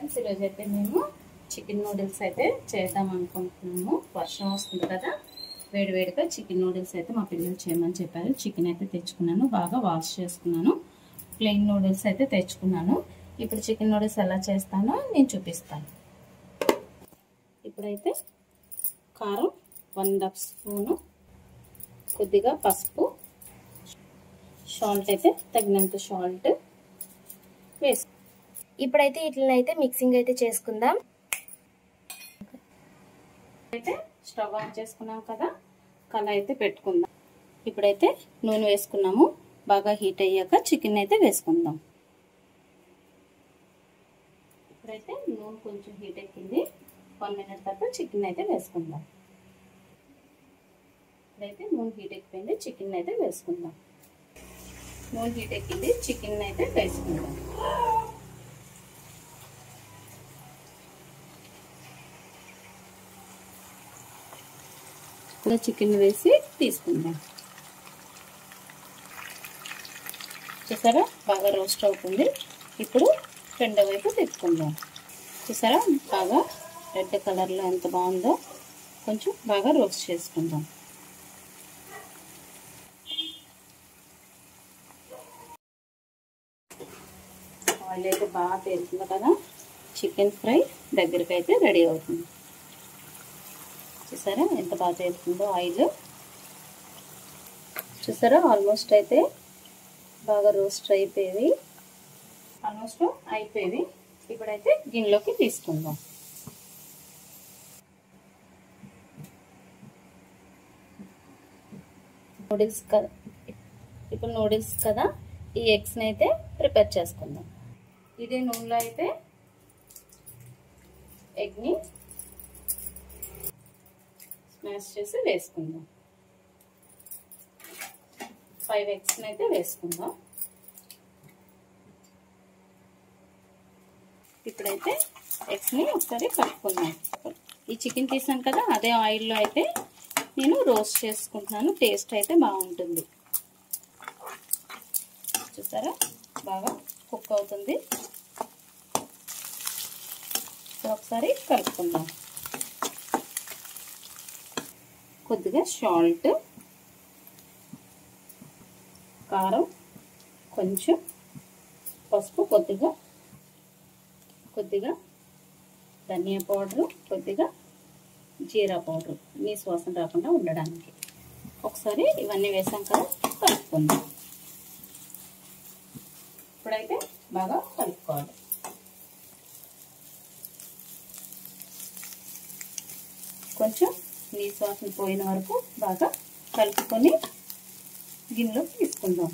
Friends, ఈరోజు అయితే మేము చికెన్ నూడిల్స్ అయితే చేద్దాం అనుకుంటున్నాము. వర్షం వస్తుంది కదా, వేడివేడిగా చికెన్ నూడిల్స్ అయితే మా పిల్లలు చేయమని చెప్పారు. చికెన్ అయితే తెచ్చుకున్నాను, బాగా వాష్ చేసుకున్నాను. ప్లెయిన్ నూడిల్స్ అయితే తెచ్చుకున్నాను. ఇప్పుడు చికెన్ నూడిల్స్ ఎలా చేస్తానో నేను చూపిస్తాను. ఇప్పుడైతే కారం 1 స్పూను, కొద్దిగా పసుపు, సాల్ట్ అయితే తగినంత సాల్ట్ వేసి ఇప్పుడైతే ఇట్లా అయితే మిక్సింగ్ అయితే చేసుకుందాం. అయితే స్టవ్ ఆన్ చేసుకున్నాం కదా, కళాయి అయితే పెట్టుకుందాం. ఇప్పుడైతే నూనె వేసుకున్నాము. బాగా హీట్ అయ్యాక చికెన్ అయితే వేసుకుందాం. ఇప్పుడైతే నూనె కొంచెం హీట్ ఎక్కింది. 1 మినిట్ తర్వాత చికెన్ అయితే వేసుకుందాం. ఇప్పుడైతే నూనె హీట్ ఎక్కిపోయింది, చికెన్ అయితే వేసుకుందాం. నూనె హీట్ ఎక్కింది, చికెన్ అయితే వేసుకుందాం. చికెన్ వేసి తీసుకుందాం. చూసారా, బాగా రోస్ట్ అవుతుంది. ఇప్పుడు రెండో వైపు తిప్పుకుందాం. చూసారా, బాగా రెడ్ కలర్లో ఎంత బాగుందో. కొంచెం బాగా రోస్ట్ చేసుకుందాం. ఆయిల్ అయితే బాగా తేలుతుంది కదా, చికెన్ ఫ్రై దగ్గరికి అయితే రెడీ అవుతుంది. చూసారా ఎంత బాగా తేలుతుందో ఆయిల్. చూసారా, ఆల్మోస్ట్ అయితే బాగా రోస్ట్ అయిపోయేవి. ఇప్పుడైతే గిన్నెలోకి తీసుకుందాం. ఇప్పుడు నూడిల్స్ కదా, ఈ ఎగ్స్ని అయితే ప్రిపేర్ చేసుకుందాం. ఇదే నూనెలో అయితే ఎగ్ని స్మాష్ చేసి వేసుకుందాం. 5 ఎగ్స్ని అయితే వేసుకుందాం. ఇప్పుడైతే ఎగ్స్ని ఒకసారి కలుపుకుందాం. ఈ చికెన్ తీసాను కదా, అదే ఆయిల్లో అయితే నేను రోస్ట్ చేసుకుంటున్నాను. టేస్ట్ అయితే బాగుంటుంది. చూసారా, బాగా కుక్ అవుతుంది. ఒకసారి కలుపుకుందాం. కొద్దిగా సాల్ట్, కారం, కొంచెం పసుపు, కొద్దిగా ధనియా పౌడరు, కొద్దిగా జీరా పౌడరు, మీ వాసన రాకుండా ఉండడానికి. ఒకసారి ఇవన్నీ వేసాం కదా, కలుపుకుందాం. ఇప్పుడైతే బాగా కలుపుకోవాలి. కొంచెం నీసు వాసన పోయిన వరకు బాగా కలుపుకొని గిన్నెలోకి తీసుకుందాం.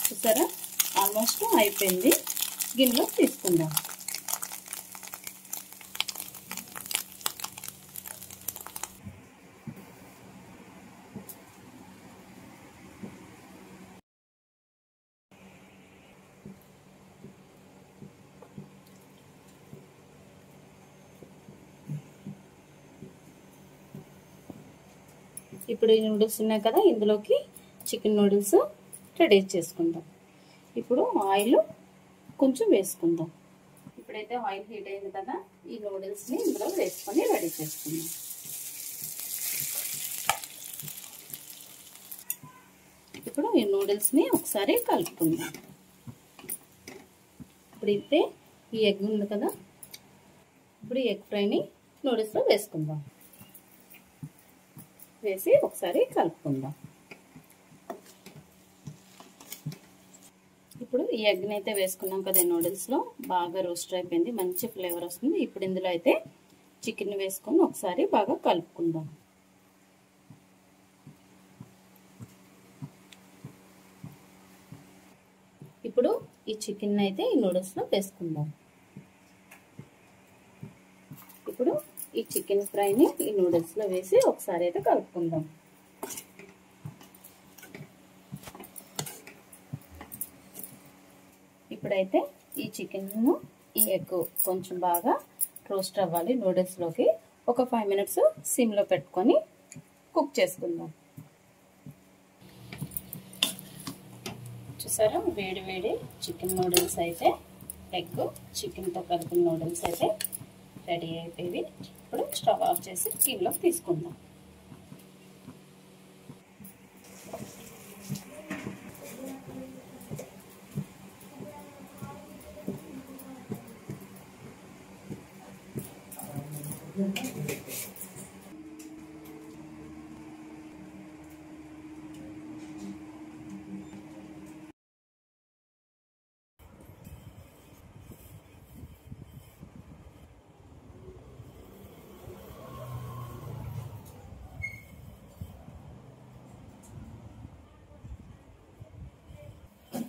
చూసారా, ఆల్మోస్ట్ అయిపోయింది. గిన్నెలోకి తీసుకుందాం. ఇప్పుడు ఈ నూడిల్స్ ఉన్నాయి కదా, ఇందులోకి చికెన్ నూడిల్స్ రెడీ చేసుకుందాం. ఇప్పుడు ఆయిల్ కొంచెం వేసుకుందాం. ఇప్పుడైతే ఆయిల్ హీట్ అయింది కదా, ఈ నూడిల్స్ని ఇందులో వేసుకొని రెడీ చేసుకుందాం. ఇప్పుడు ఈ నూడిల్స్ని ఒకసారి కలుపుకుందాం. ఇప్పుడైతే ఈ ఎగ్ ఉంది కదా, ఇప్పుడు ఈ ఎగ్ ఫ్రైని నూడిల్స్లో వేసుకుందాం. వేసి ఒకసారి కలుపుకుందాం. ఇప్పుడు ఈ ఎగ్ని అయితే వేసుకున్నాం కదా, నూడిల్స్లో బాగా రోస్ట్ అయిపోయింది, మంచి ఫ్లేవర్ వస్తుంది. ఇప్పుడు ఇందులో అయితే చికెన్ వేసుకొని ఒకసారి బాగా కలుపుకుందాం. ఇప్పుడు ఈ చికెన్ అయితే ఈ నూడిల్స్లో వేసుకుందాం. ఇప్పుడు ఈ చికెన్ ఫ్రైని ఈ నూడిల్స్లో వేసి ఒకసారి అయితే కలుపుకుందాం. ఇప్పుడైతే ఈ చికెన్ను ఈ ఎగ్ కొంచెం బాగా రోస్ట్ అవ్వాలి నూడిల్స్లోకి. ఒక 5 మినిట్స్ సిమ్లో పెట్టుకొని కుక్ చేసుకుందాం. చూసారా, వేడి వేడి చికెన్ నూడిల్స్ అయితే ఎగ్ చికెన్తో కలిపిన నూడిల్స్ అయితే రెడీ అయిపోయి ఇప్పుడు స్టవ్ ఆఫ్ చేసి గిన్నెలోకి తీసుకుందాం.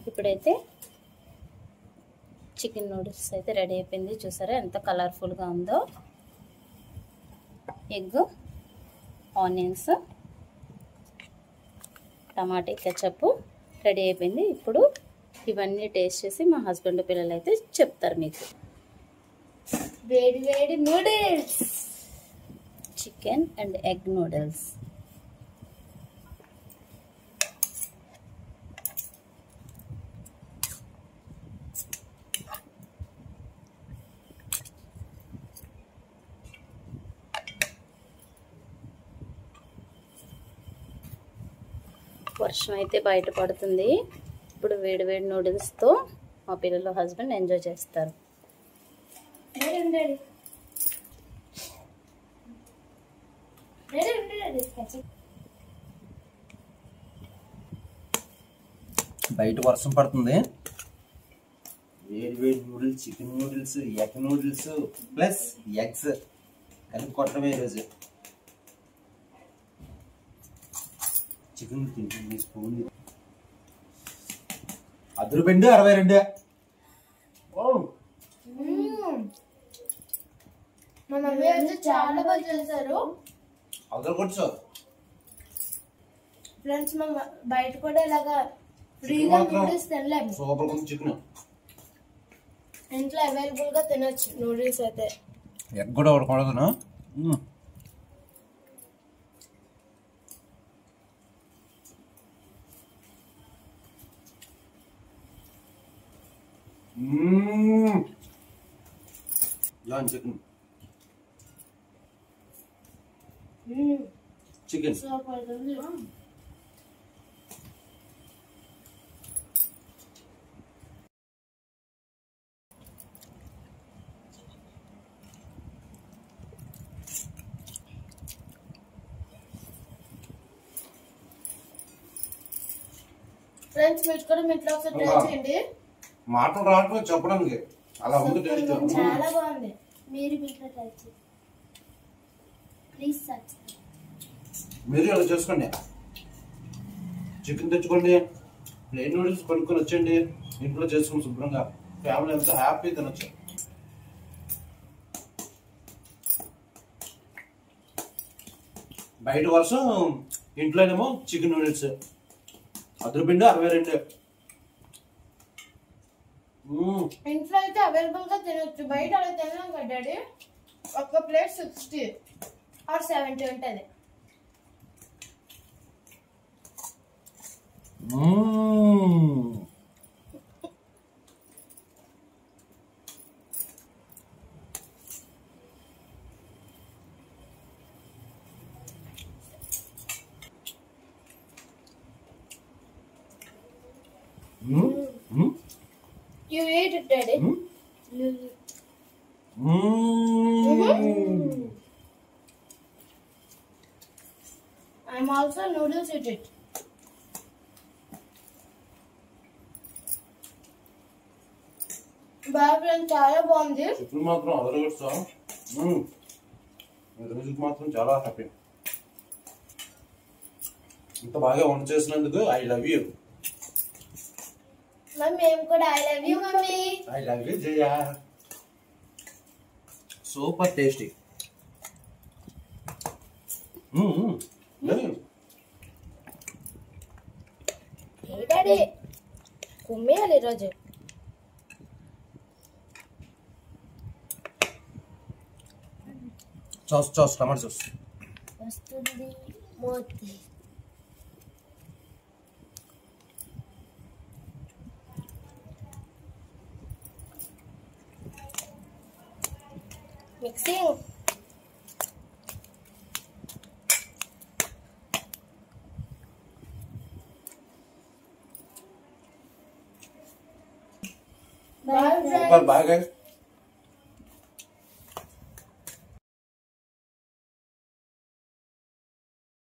ఇప్పుడైతే చికెన్ నూడిల్స్ అయితే రెడీ అయిపోయింది. చూసారా ఎంత కలర్ఫుల్గా ఉందో. ఎగ్, ఆనియన్స్, టమాటా కెచప్ రెడీ అయిపోయింది. ఇప్పుడు ఇవన్నీ టేస్ట్ చేసి మా హస్బెండ్ పిల్లలు అయితే చెప్తారు మీకు. వేడి వేడి noodles, chicken and egg noodles. వర్షం అయితే బయట పడుతుంది. ఇప్పుడు వేడి వేడి నూడిల్స్తో మా పిల్లలు హస్బెండ్ ఎంజాయ్ చేస్తారు. బయట వర్షం పడుతుంది. వేడి వేడి noodles, chicken noodles, egg noodles plus eggs కలిపి కొట్టడమే ఈరోజు. చికెన్ తింటుంది స్పూన్. ₹62 62. మా మమ్మీ అయితే చాలా బాగా చేశారు. అవతల కొట్టు ఫ్రెండ్స్, మేము బయట కూడా ఇలాగా ఫ్రీగా నూడిల్స్ తినలేము. సూపర్ ఉంది చికెన్. ఇంట్లో అవైలబుల్ గా తినొచ్చు నూడిల్స్ అయితే. ఎగ్ కూడా ఉడకూడదును. చికెన్ చికెన్ సూపర్ ఉంది. ఫ్రెండ్స్, మీరు కూడా మీ ఇంట్లో ఒకసారి ట్రై చేయండి. మాటలు రావట్లేదు చెప్పడానికి, అలా ఉంది టేస్ట్. చాలా బాగుంది. మీరు మీ ఇంట్లో ట్రై చేయండి. Please subscribe. మీరు ఇలా చేసుకోండి. చికెన్ తెచ్చుకోండి, ప్లేన్ నూడిల్స్ కొనుక్కొని వచ్చండి, ఇంట్లో చేసుకుని శుభ్రంగా ఫ్యామిలీ అంతా హ్యాపీ తినొచ్చు. బయట వర్షం, ఇంట్లోనేమో చికెన్ నూడిల్స్. ₹62 62. ఇంట్లో అయితే అవైలబుల్ గా తినొచ్చు. బయట అలా తినలేం కదా డాడీ. ఒక ప్లేట్ 60 or 70 ఉంటుంది. You eat it, Daddy. I'm also noodles eat it. బాగా చాలా బాగుంది. చికెన్ మాత్రం అదరగొట్టా. రోజుకి మాత్రం చాలా హ్యాపీ. ఇంత బాగా వంట చేసినందుకు ఐ లవ్ యూ. మేము కూడా I love you mummy. I love you Jaya. Super tasty. ఏ డాడీ కుమ్మేయాలి ఈరోజు. సాస్ టమాటో సాస్ వస్తుంది మోతి. మిక్సింగ్. సూపర్ బాగా